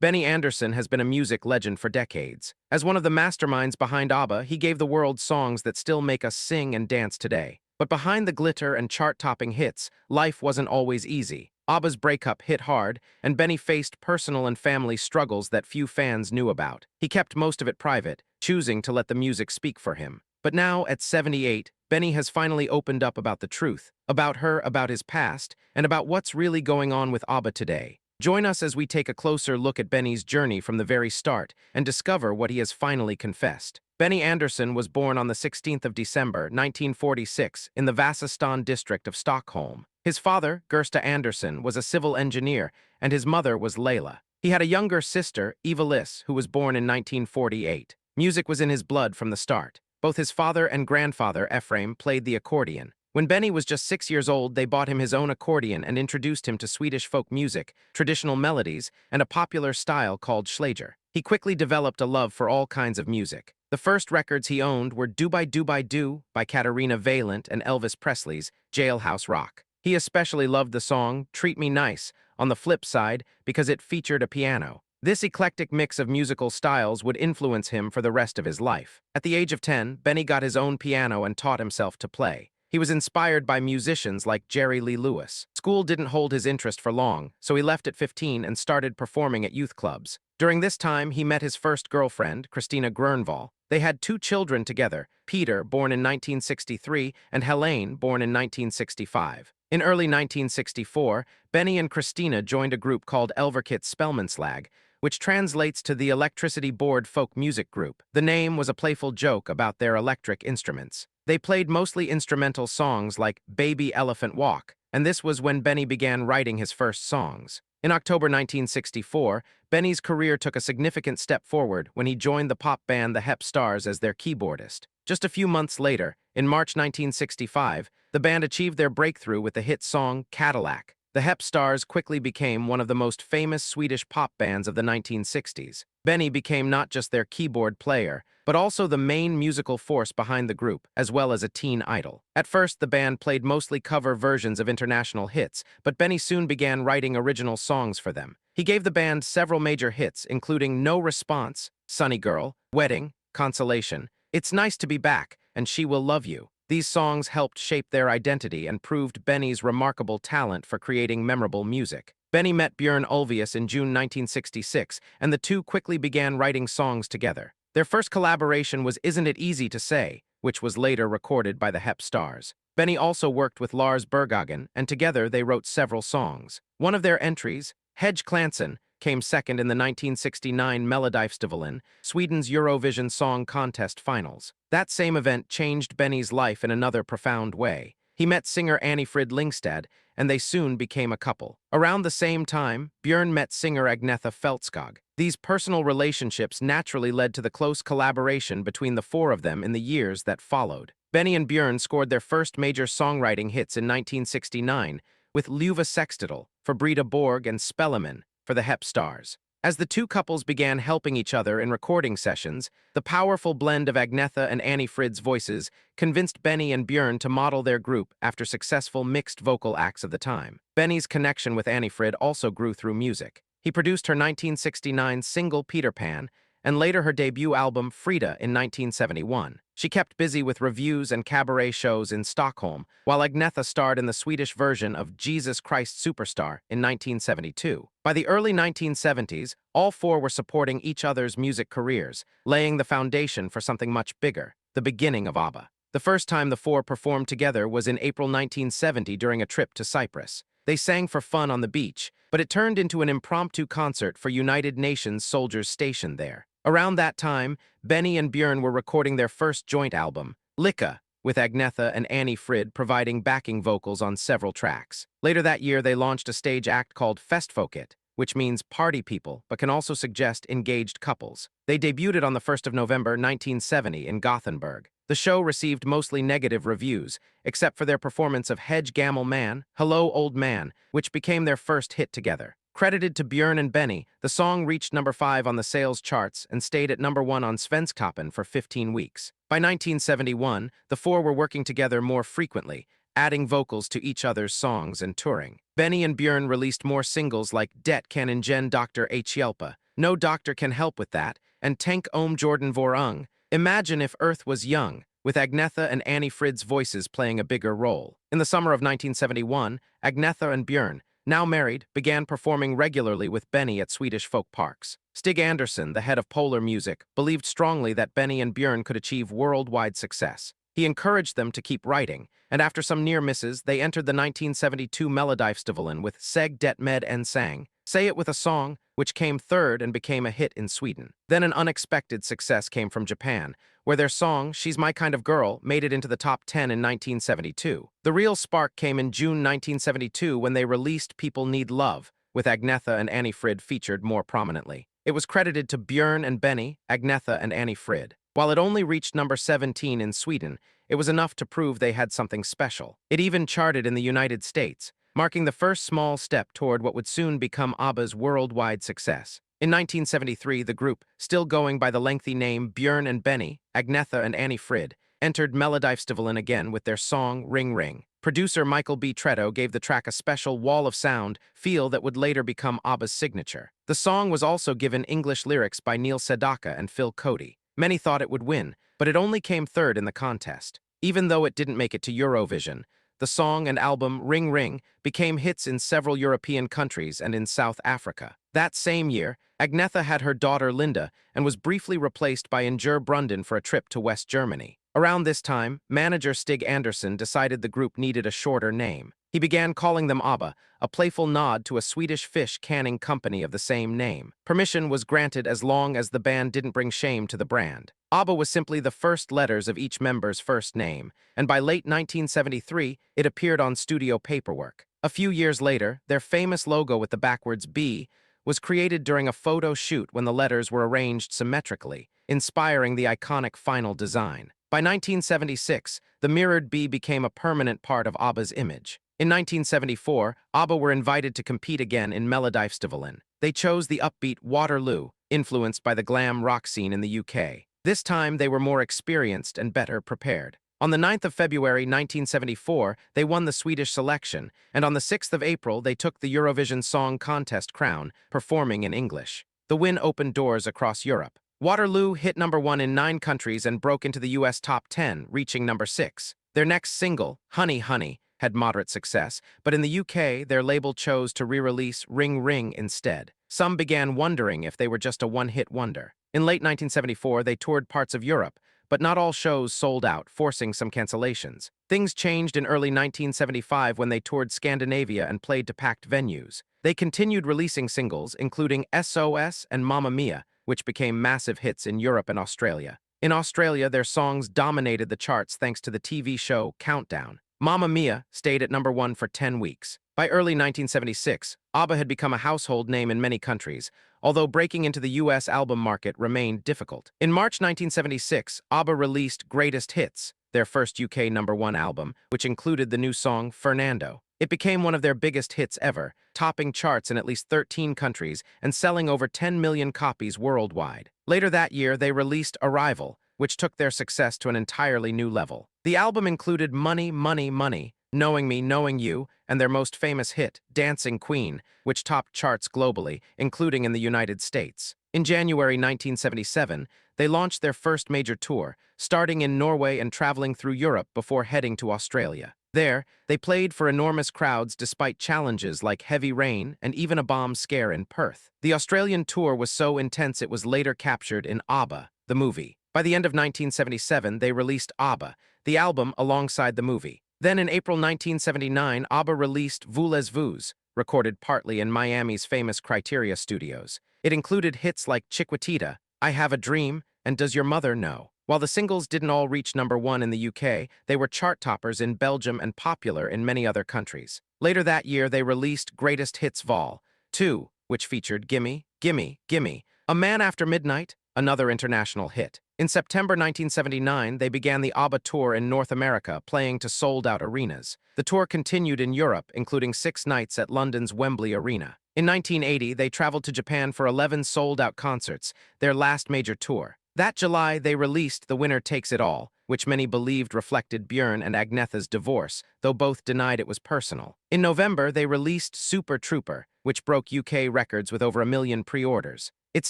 Benny Andersson has been a music legend for decades. As one of the masterminds behind ABBA, he gave the world songs that still make us sing and dance today. But behind the glitter and chart-topping hits, life wasn't always easy. ABBA's breakup hit hard, and Benny faced personal and family struggles that few fans knew about. He kept most of it private, choosing to let the music speak for him. But now, at 78, Benny has finally opened up about the truth, about her, about his past, and about what's really going on with ABBA today. Join us as we take a closer look at Benny's journey from the very start and discover what he has finally confessed. Benny Andersson was born on the 16th of December, 1946, in the Vasastan district of Stockholm. His father, Gersta Andersson, was a civil engineer, and his mother was Layla. He had a younger sister, Eva Liss, who was born in 1948. Music was in his blood from the start. Both his father and grandfather, Ephraim, played the accordion. When Benny was just 6 years old, they bought him his own accordion and introduced him to Swedish folk music, traditional melodies, and a popular style called Schlager. He quickly developed a love for all kinds of music. The first records he owned were Do by Do by Do by Katarina Valent and Elvis Presley's Jailhouse Rock. He especially loved the song Treat Me Nice on the flip side because it featured a piano. This eclectic mix of musical styles would influence him for the rest of his life. At the age of 10, Benny got his own piano and taught himself to play. He was inspired by musicians like Jerry Lee Lewis. School didn't hold his interest for long, so he left at 15 and started performing at youth clubs. During this time, he met his first girlfriend, Christina Grönvall. They had 2 children together, Peter, born in 1963, and Helene, born in 1965. In early 1964, Benny and Christina joined a group called Elverkit Spelmanslag, which translates to the Electricity Board Folk Music Group. The name was a playful joke about their electric instruments. They played mostly instrumental songs like Baby Elephant Walk, and this was when Benny began writing his first songs. In October 1964, Benny's career took a significant step forward when he joined the pop band the Hep Stars as their keyboardist. Just a few months later, in March 1965, the band achieved their breakthrough with the hit song Cadillac. The Hep Stars quickly became one of the most famous Swedish pop bands of the 1960s. Benny became not just their keyboard player, but also the main musical force behind the group, as well as a teen idol. At first, the band played mostly cover versions of international hits, but Benny soon began writing original songs for them. He gave the band several major hits, including No Response, Sunny Girl, Wedding, Consolation, It's Nice to Be Back, and She Will Love You. These songs helped shape their identity and proved Benny's remarkable talent for creating memorable music. Benny met Björn Ulvaeus in June 1966, and the two quickly began writing songs together. Their first collaboration was Isn't It Easy to Say, which was later recorded by the Hep Stars. Benny also worked with Lars Berghagen, and together they wrote several songs. One of their entries, Hedge Clanson, came second in the 1969 Melodifestivalen, Sweden's Eurovision Song Contest finals. That same event changed Benny's life in another profound way. He met singer Agnetha Fältskog, and they soon became a couple. Around the same time, Björn met singer Agnetha Fältskog. These personal relationships naturally led to the close collaboration between the four of them in the years that followed. Benny and Björn scored their first major songwriting hits in 1969 with Ljuva Sextital for Brita Borg and Spelleman for the Hep Stars. As the two couples began helping each other in recording sessions, the powerful blend of Agnetha and Agnefrid's voices convinced Benny and Björn to model their group after successful mixed vocal acts of the time. Benny's connection with Agnefrid also grew through music. He produced her 1969 single Peter Pan, and later her debut album Freda in 1971. She kept busy with reviews and cabaret shows in Stockholm, while Agnetha starred in the Swedish version of Jesus Christ Superstar in 1972. By the early 1970s, all four were supporting each other's music careers, laying the foundation for something much bigger, the beginning of ABBA. The first time the four performed together was in April 1970 during a trip to Cyprus. They sang for fun on the beach, but it turned into an impromptu concert for United Nations soldiers stationed there. Around that time, Benny and Björn were recording their first joint album, Lycka, with Agnetha and Agnefrid providing backing vocals on several tracks. Later that year, they launched a stage act called Festfolket, which means party people, but can also suggest engaged couples. They debuted on the 1st of November 1970 in Gothenburg. The show received mostly negative reviews, except for their performance of Hedge Gammal Man, Hello Old Man, which became their first hit together. Credited to Björn and Benny, the song reached number 5 on the sales charts and stayed at number 1 on Svensktoppen for 15 weeks. By 1971, the four were working together more frequently, adding vocals to each other's songs and touring. Benny and Björn released more singles like Det kan ingen Dr. Hjälpa, No Doctor Can Help With That, and Tank Om Jordan Vorung, Imagine If Earth Was Young, with Agnetha and Annie Frid's voices playing a bigger role. In the summer of 1971, Agnetha and Björn, now married, began performing regularly with Benny at Swedish folk parks. Stig Andersson, the head of Polar Music, believed strongly that Benny and Björn could achieve worldwide success. He encouraged them to keep writing, and after some near misses, they entered the 1972 Melodifestivalen with Seg det med en sang, Say It With a Song, which came third and became a hit in Sweden. Then an unexpected success came from Japan, where their song, She's My Kind of Girl, made it into the top 10 in 1972. The real spark came in June 1972 when they released People Need Love, with Agnetha and Annie Frid featured more prominently. It was credited to Björn and Benny, Agnetha and Annie Frid. While it only reached number 17 in Sweden, it was enough to prove they had something special. It even charted in the United States, marking the first small step toward what would soon become ABBA's worldwide success. In 1973, the group, still going by the lengthy name Björn and Benny, Agnetha and Annie Frid, entered Melodifestivalen again with their song Ring Ring. Producer Michael B. Tretto gave the track a special wall of sound feel that would later become ABBA's signature. The song was also given English lyrics by Neil Sedaka and Phil Cody. Many thought it would win, but it only came third in the contest. Even though it didn't make it to Eurovision, the song and album Ring Ring became hits in several European countries and in South Africa. That same year, Agnetha had her daughter Linda and was briefly replaced by Ingjerd Brunden for a trip to West Germany. Around this time, manager Stig Andersson decided the group needed a shorter name. He began calling them ABBA, a playful nod to a Swedish fish canning company of the same name. Permission was granted as long as the band didn't bring shame to the brand. ABBA was simply the first letters of each member's first name, and by late 1973, it appeared on studio paperwork. A few years later, their famous logo with the backwards B was created during a photo shoot when the letters were arranged symmetrically, inspiring the iconic final design. By 1976, the mirrored B became a permanent part of ABBA's image. In 1974, ABBA were invited to compete again in Melodifestivalen. They chose the upbeat Waterloo, influenced by the glam rock scene in the UK. This time, they were more experienced and better prepared. On the 9th of February 1974, they won the Swedish selection, and on the 6th of April, they took the Eurovision Song Contest crown, performing in English. The win opened doors across Europe. Waterloo hit number 1 in 9 countries and broke into the US top 10, reaching number 6. Their next single, Honey Honey, had moderate success, but in the UK, their label chose to re-release Ring Ring instead. Some began wondering if they were just a one-hit wonder. In late 1974, they toured parts of Europe, but not all shows sold out, forcing some cancellations. Things changed in early 1975 when they toured Scandinavia and played to packed venues. They continued releasing singles, including SOS and Mamma Mia, which became massive hits in Europe and Australia. In Australia, their songs dominated the charts thanks to the TV show Countdown. Mamma Mia stayed at number 1 for 10 weeks. By early 1976, ABBA had become a household name in many countries, although breaking into the US album market remained difficult. In March 1976, ABBA released Greatest Hits, their first UK number 1 album, which included the new song Fernando. It became one of their biggest hits ever, topping charts in at least 13 countries and selling over 10 million copies worldwide. Later that year, they released Arrival, which took their success to an entirely new level. The album included Money, Money, Money, Knowing Me, Knowing You, and their most famous hit, Dancing Queen, which topped charts globally, including in the United States. In January 1977, they launched their first major tour, starting in Norway and traveling through Europe before heading to Australia. There, they played for enormous crowds despite challenges like heavy rain and even a bomb scare in Perth. The Australian tour was so intense it was later captured in ABBA, the movie. By the end of 1977, they released ABBA, the album alongside the movie. Then in April 1979, ABBA released Voulez-Vous, recorded partly in Miami's famous Criteria Studios. It included hits like Chiquitita, I Have a Dream, and Does Your Mother Know? While the singles didn't all reach number 1 in the UK, they were chart toppers in Belgium and popular in many other countries. Later that year, they released Greatest Hits Vol. 2, which featured Gimme, Gimme, Gimme, A Man After Midnight, another international hit. In September 1979, they began the ABBA tour in North America, playing to sold-out arenas. The tour continued in Europe, including 6 nights at London's Wembley Arena. In 1980, they traveled to Japan for 11 sold-out concerts, their last major tour. That July, they released The Winner Takes It All, which many believed reflected Björn and Agnetha's divorce, though both denied it was personal. In November, they released Super Trooper, which broke UK records with over 1 million pre-orders. Its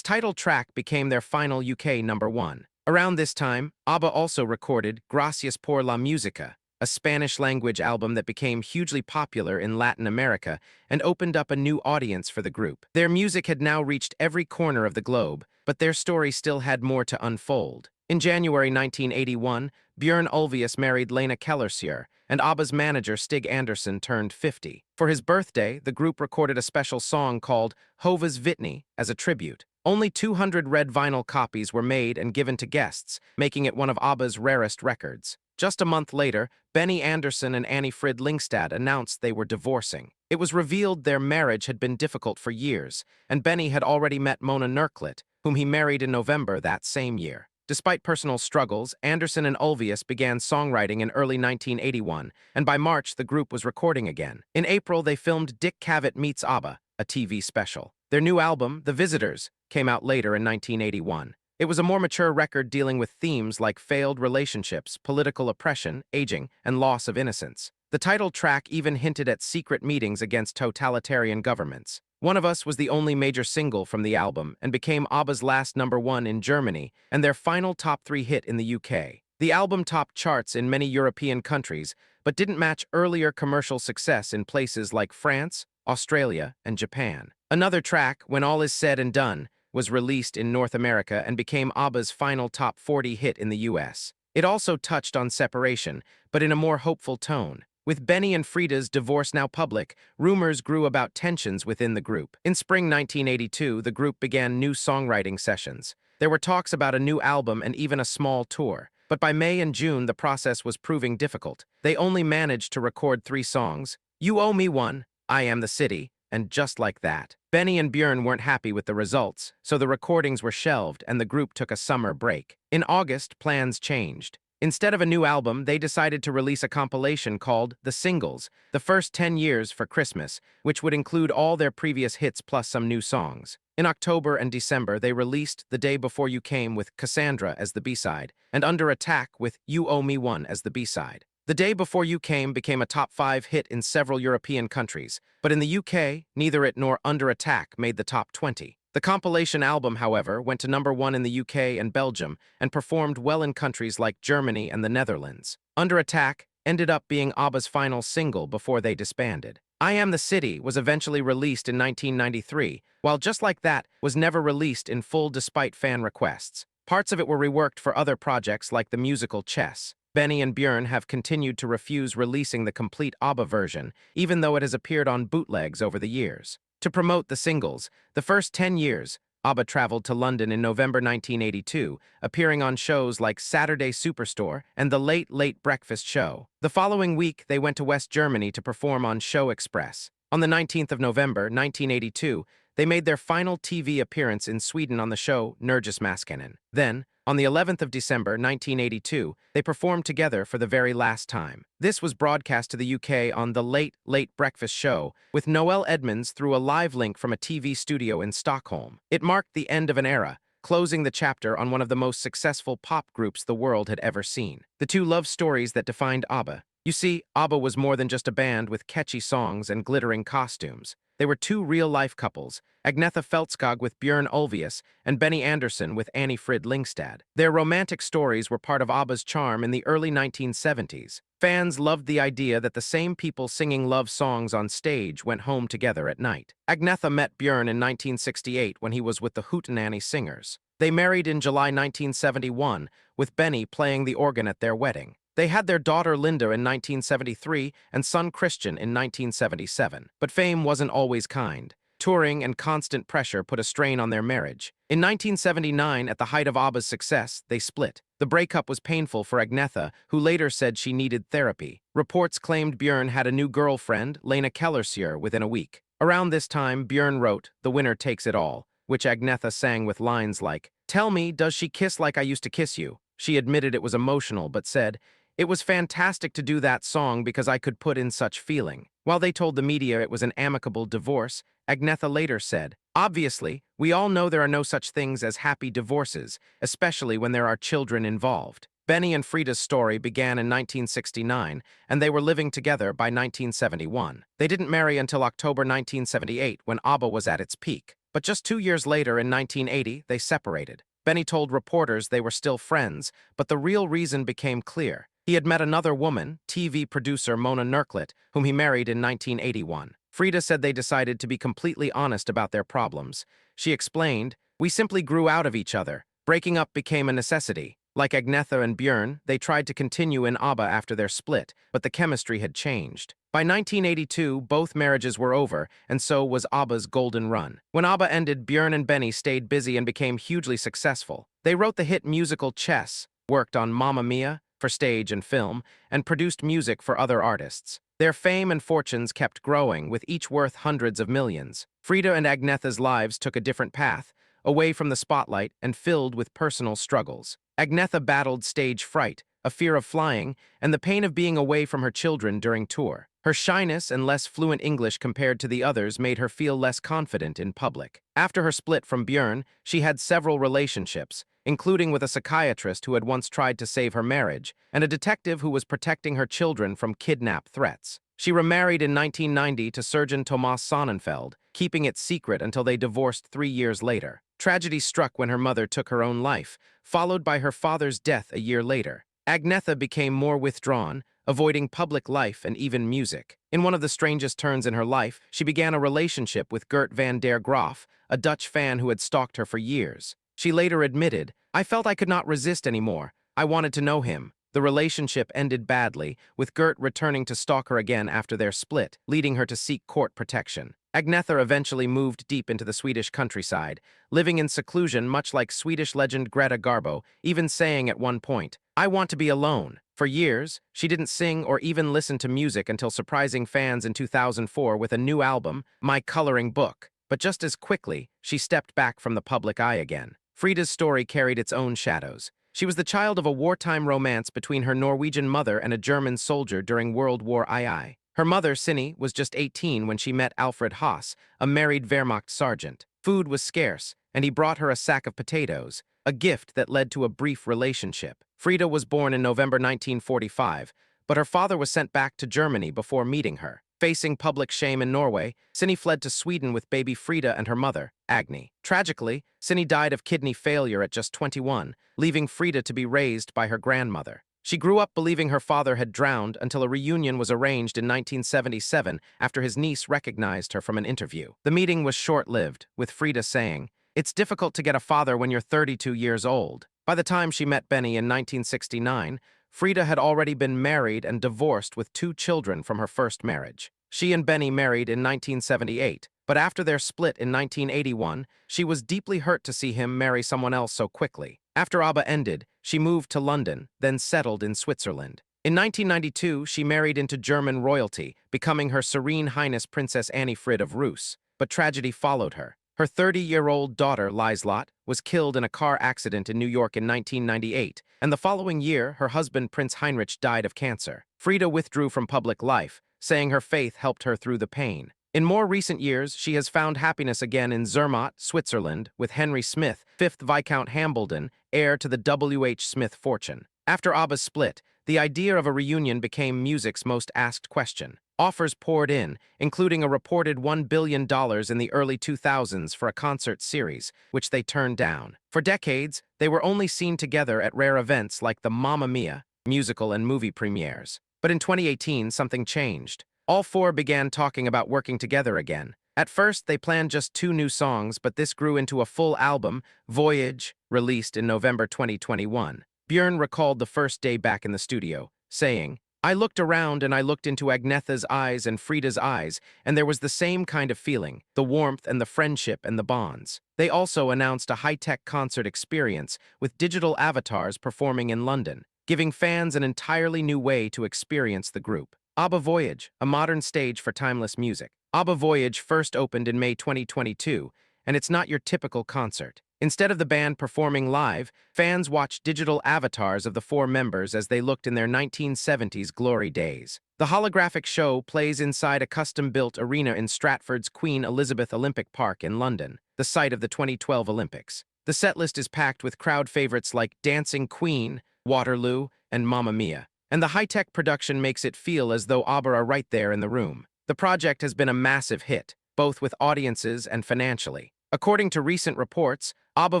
title track became their final UK #1. Around this time, ABBA also recorded Gracias por la Música, a Spanish-language album that became hugely popular in Latin America and opened up a new audience for the group. Their music had now reached every corner of the globe, but their story still had more to unfold. In January 1981, Björn Ulvaeus married Lena Kellersier, and ABBA's manager Stig Andersson turned 50. For his birthday, the group recorded a special song called Hova's Vitni as a tribute. Only 200 red vinyl copies were made and given to guests, making it one of ABBA's rarest records. Just a month later, Benny Andersson and Annie Frid Lyngstad announced they were divorcing. It was revealed their marriage had been difficult for years, and Benny had already met Mona Nerklet, whom he married in November that same year. Despite personal struggles, Andersson and Ulvaeus began songwriting in early 1981, and by March the group was recording again. In April, they filmed Dick Cavett Meets ABBA, a TV special. Their new album, The Visitors, came out later in 1981. It was a more mature record dealing with themes like failed relationships, political oppression, aging, and loss of innocence. The title track even hinted at secret meetings against totalitarian governments. One of Us was the only major single from the album and became ABBA's last #1 in Germany and their final top 3 hit in the UK. The album topped charts in many European countries, but didn't match earlier commercial success in places like France, Australia, and Japan. Another track, When All Is Said and Done, was released in North America and became ABBA's final top 40 hit in the US. It also touched on separation, but in a more hopeful tone. With Benny and Freda's divorce now public, rumors grew about tensions within the group. In spring 1982, the group began new songwriting sessions. There were talks about a new album and even a small tour. But by May and June, the process was proving difficult. They only managed to record 3 songs: You Owe Me One, I Am the City, and Just Like That. Benny and Björn weren't happy with the results, so the recordings were shelved and the group took a summer break. In August, plans changed. Instead of a new album, they decided to release a compilation called The Singles, the first 10 years for Christmas, which would include all their previous hits plus some new songs. In October and December, they released The Day Before You Came with Cassandra as the B-side, and Under Attack with You Owe Me One as the B-side. The Day Before You Came became a top 5 hit in several European countries, but in the UK, neither it nor Under Attack made the top 20. The compilation album, however, went to #1 in the UK and Belgium and performed well in countries like Germany and the Netherlands. Under Attack ended up being ABBA's final single before they disbanded. I Am the City was eventually released in 1993, while Just Like That was never released in full despite fan requests. Parts of it were reworked for other projects like the musical Chess. Benny and Björn have continued to refuse releasing the complete ABBA version, even though it has appeared on bootlegs over the years. To promote the singles, the first 10 years, ABBA traveled to London in November 1982, appearing on shows like Saturday Superstore and The Late Late Breakfast Show. The following week, they went to West Germany to perform on Show Express. On the 19th of November, 1982, they made their final TV appearance in Sweden on the show Nöjesmaskinen. Then, on the 11th of December, 1982, they performed together for the very last time. This was broadcast to the UK on The Late Late Breakfast Show, with Noel Edmonds through a live link from a TV studio in Stockholm. It marked the end of an era, closing the chapter on one of the most successful pop groups the world had ever seen. The two love stories that defined ABBA. You see, ABBA was more than just a band with catchy songs and glittering costumes. They were two real-life couples, Agnetha Fältskog with Björn Ulvaeus and Benny Andersson with Annie Frid Lyngstad. Their romantic stories were part of ABBA's charm in the early 1970s. Fans loved the idea that the same people singing love songs on stage went home together at night. Agnetha met Björn in 1968 when he was with the Hootenanny Singers. They married in July 1971, with Benny playing the organ at their wedding. They had their daughter Linda in 1973 and son Christian in 1977. But fame wasn't always kind. Touring and constant pressure put a strain on their marriage. In 1979, at the height of ABBA's success, they split. The breakup was painful for Agnetha, who later said she needed therapy. Reports claimed Björn had a new girlfriend, Lena Kellersier, within a week. Around this time, Björn wrote The Winner Takes It All, which Agnetha sang with lines like, "Tell me, does she kiss like I used to kiss you?" She admitted it was emotional, but said, "It was fantastic to do that song because I could put in such feeling." While they told the media it was an amicable divorce, Agnetha later said, "Obviously, we all know there are no such things as happy divorces, especially when there are children involved." Benny and Freda's story began in 1969, and they were living together by 1971. They didn't marry until October 1978, when ABBA was at its peak. But just 2 years later, in 1980, they separated. Benny told reporters they were still friends, but the real reason became clear. He had met another woman, TV producer Mona Nerklet, whom he married in 1981. Freda said they decided to be completely honest about their problems. She explained, "We simply grew out of each other. Breaking up became a necessity. Like Agnetha and Björn, they tried to continue in ABBA after their split, but the chemistry had changed. By 1982, both marriages were over, and so was ABBA's golden run. When ABBA ended, Björn and Benny stayed busy and became hugely successful. They wrote the hit musical Chess, worked on Mamma Mia for stage and film, and produced music for other artists. Their fame and fortunes kept growing, with each worth hundreds of millions. Freda and Agnetha's lives took a different path, away from the spotlight and filled with personal struggles. Agnetha battled stage fright, a fear of flying, and the pain of being away from her children during tour. Her shyness and less fluent English compared to the others made her feel less confident in public. After her split from Björn, she had several relationships, including with a psychiatrist who had once tried to save her marriage, and a detective who was protecting her children from kidnap threats. She remarried in 1990 to surgeon Thomas Sonnenfeld, keeping it secret until they divorced 3 years later. Tragedy struck when her mother took her own life, followed by her father's death a year later. Agnetha became more withdrawn, avoiding public life and even music. In one of the strangest turns in her life, she began a relationship with Gert van der Graaf, a Dutch fan who had stalked her for years. She later admitted, "I felt I could not resist anymore. I wanted to know him." The relationship ended badly, with Gert returning to stalk her again after their split, leading her to seek court protection. Agnetha eventually moved deep into the Swedish countryside, living in seclusion much like Swedish legend Greta Garbo, even saying at one point, "I want to be alone." For years, she didn't sing or even listen to music until surprising fans in 2004 with a new album, My Coloring Book. But just as quickly, she stepped back from the public eye again. Freda's story carried its own shadows. She was the child of a wartime romance between her Norwegian mother and a German soldier during World War II. Her mother, Cindy, was just 18 when she met Alfred Haas, a married Wehrmacht sergeant. Food was scarce, and he brought her a sack of potatoes, a gift that led to a brief relationship. Freda was born in November 1945, but her father was sent back to Germany before meeting her. Facing public shame in Norway, Cindy fled to Sweden with baby Freda and her mother, Agni. Tragically, Cindy died of kidney failure at just 21, leaving Freda to be raised by her grandmother. She grew up believing her father had drowned until a reunion was arranged in 1977 after his niece recognized her from an interview. The meeting was short-lived, with Freda saying, "It's difficult to get a father when you're 32 years old." By the time she met Benny in 1969, Freda had already been married and divorced with 2 children from her first marriage. She and Benny married in 1978, but after their split in 1981, she was deeply hurt to see him marry someone else so quickly. After ABBA ended, she moved to London, then settled in Switzerland. In 1992, she married into German royalty, becoming Her Serene Highness Princess Annie Frid of Rus. But tragedy followed her. Her 30-year-old daughter, Liselott, was killed in a car accident in New York in 1998, and the following year, her husband, Prince Heinrich, died of cancer. Freda withdrew from public life, saying her faith helped her through the pain. In more recent years, she has found happiness again in Zermatt, Switzerland, with Henry Smith, 5th Viscount Hambledon, heir to the W.H. Smith fortune. After ABBA's split, the idea of a reunion became music's most asked question. Offers poured in, including a reported $1 billion in the early 2000s for a concert series, which they turned down. For decades, they were only seen together at rare events like the Mamma Mia musical and movie premieres. But in 2018, something changed. All 4 began talking about working together again. At first, they planned just 2 new songs, but this grew into a full album, Voyage, released in November 2021. Björn recalled the first day back in the studio, saying, "I looked around and I looked into Agnetha's eyes and Freda's eyes, and there was the same kind of feeling, the warmth and the friendship and the bonds." They also announced a high-tech concert experience with digital avatars performing in London, giving fans an entirely new way to experience the group. ABBA Voyage, a modern stage for timeless music. ABBA Voyage first opened in May 2022, and it's not your typical concert. Instead of the band performing live, fans watched digital avatars of the 4 members as they looked in their 1970s glory days. The holographic show plays inside a custom-built arena in Stratford's Queen Elizabeth Olympic Park in London, the site of the 2012 Olympics. The setlist is packed with crowd favorites like Dancing Queen, Waterloo, and Mamma Mia, and the high-tech production makes it feel as though ABBA are right there in the room. The project has been a massive hit, both with audiences and financially. According to recent reports, ABBA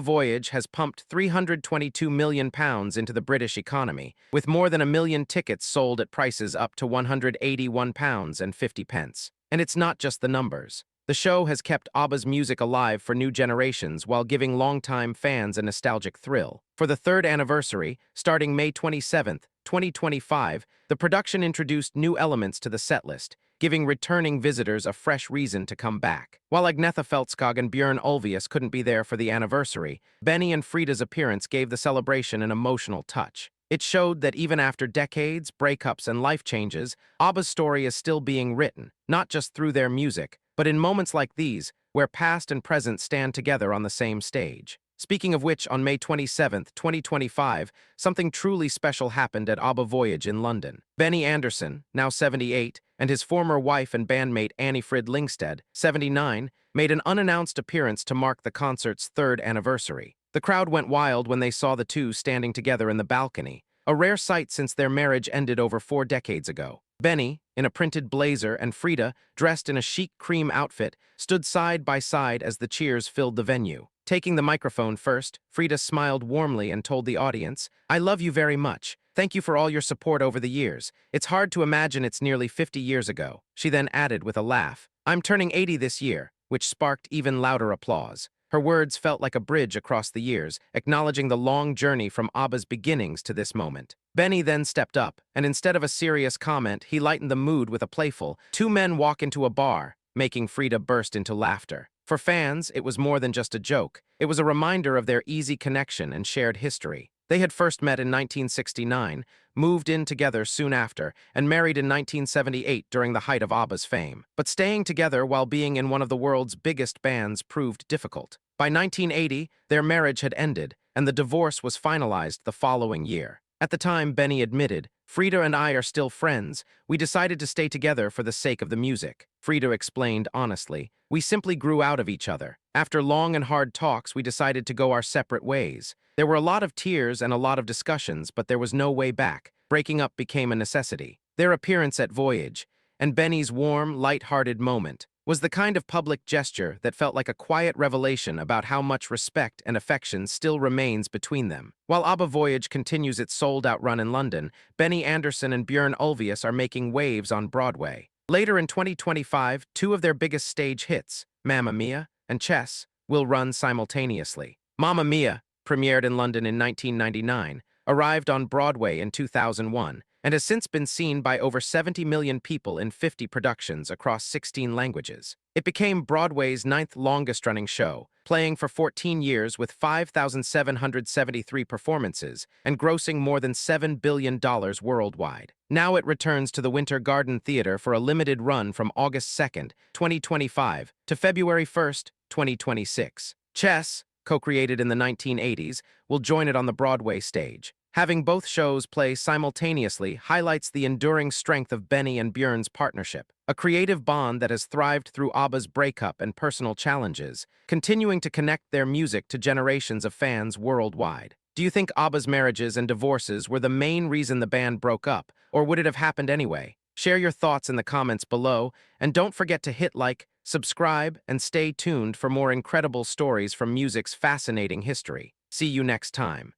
Voyage has pumped £322 million into the British economy, with more than 1 million tickets sold at prices up to £181.50. And it's not just the numbers. The show has kept ABBA's music alive for new generations while giving longtime fans a nostalgic thrill. For the third anniversary, starting May 27, 2025, the production introduced new elements to the setlist, giving returning visitors a fresh reason to come back. While Agnetha Fältskog and Björn Ulvaeus couldn't be there for the anniversary, Benny and Freda's appearance gave the celebration an emotional touch. It showed that even after decades, breakups, and life changes, ABBA's story is still being written, not just through their music, but in moments like these, where past and present stand together on the same stage. Speaking of which, on May 27, 2025, something truly special happened at ABBA Voyage in London. Benny Andersson, now 78, and his former wife and bandmate Agnetha Fältskog, 79, made an unannounced appearance to mark the concert's third anniversary. The crowd went wild when they saw the two standing together in the balcony, a rare sight since their marriage ended over 4 decades ago. Benny, in a printed blazer, and Freda, dressed in a chic cream outfit, stood side by side as the cheers filled the venue. Taking the microphone first, Freda smiled warmly and told the audience, "I love you very much. Thank you for all your support over the years. It's hard to imagine it's nearly 50 years ago." She then added with a laugh, "I'm turning 80 this year," which sparked even louder applause. Her words felt like a bridge across the years, acknowledging the long journey from ABBA's beginnings to this moment. Benny then stepped up, and instead of a serious comment, he lightened the mood with a playful, "Two men walk into a bar," making Freda burst into laughter. For fans, it was more than just a joke. It was a reminder of their easy connection and shared history. They had first met in 1969, moved in together soon after, and married in 1978 during the height of ABBA's fame. But staying together while being in one of the world's biggest bands proved difficult. By 1980, their marriage had ended, and the divorce was finalized the following year. At the time, Benny admitted, "Freda and I are still friends. We decided to stay together for the sake of the music." Freda explained honestly, "We simply grew out of each other. After long and hard talks, we decided to go our separate ways. There were a lot of tears and a lot of discussions, but there was no way back. Breaking up became a necessity." Their appearance at Voyage, and Benny's warm, light-hearted moment, was the kind of public gesture that felt like a quiet revelation about how much respect and affection still remains between them. While ABBA Voyage continues its sold-out run in London, Benny Andersson and Björn Ulvaeus are making waves on Broadway. Later in 2025, 2 of their biggest stage hits, Mamma Mia and Chess, will run simultaneously. Mamma Mia, premiered in London in 1999, arrived on Broadway in 2001, and has since been seen by over 70 million people in 50 productions across 16 languages. It became Broadway's 9th longest-running show, playing for 14 years with 5,773 performances and grossing more than $7 billion worldwide. Now it returns to the Winter Garden Theatre for a limited run from August 2nd, 2025 to February 1st, 2026. Chess, co-created in the 1980s, will join it on the Broadway stage. Having both shows play simultaneously highlights the enduring strength of Benny and Björn's partnership, a creative bond that has thrived through ABBA's breakup and personal challenges, continuing to connect their music to generations of fans worldwide. Do you think ABBA's marriages and divorces were the main reason the band broke up, or would it have happened anyway? Share your thoughts in the comments below, and don't forget to hit like, subscribe, and stay tuned for more incredible stories from music's fascinating history. See you next time.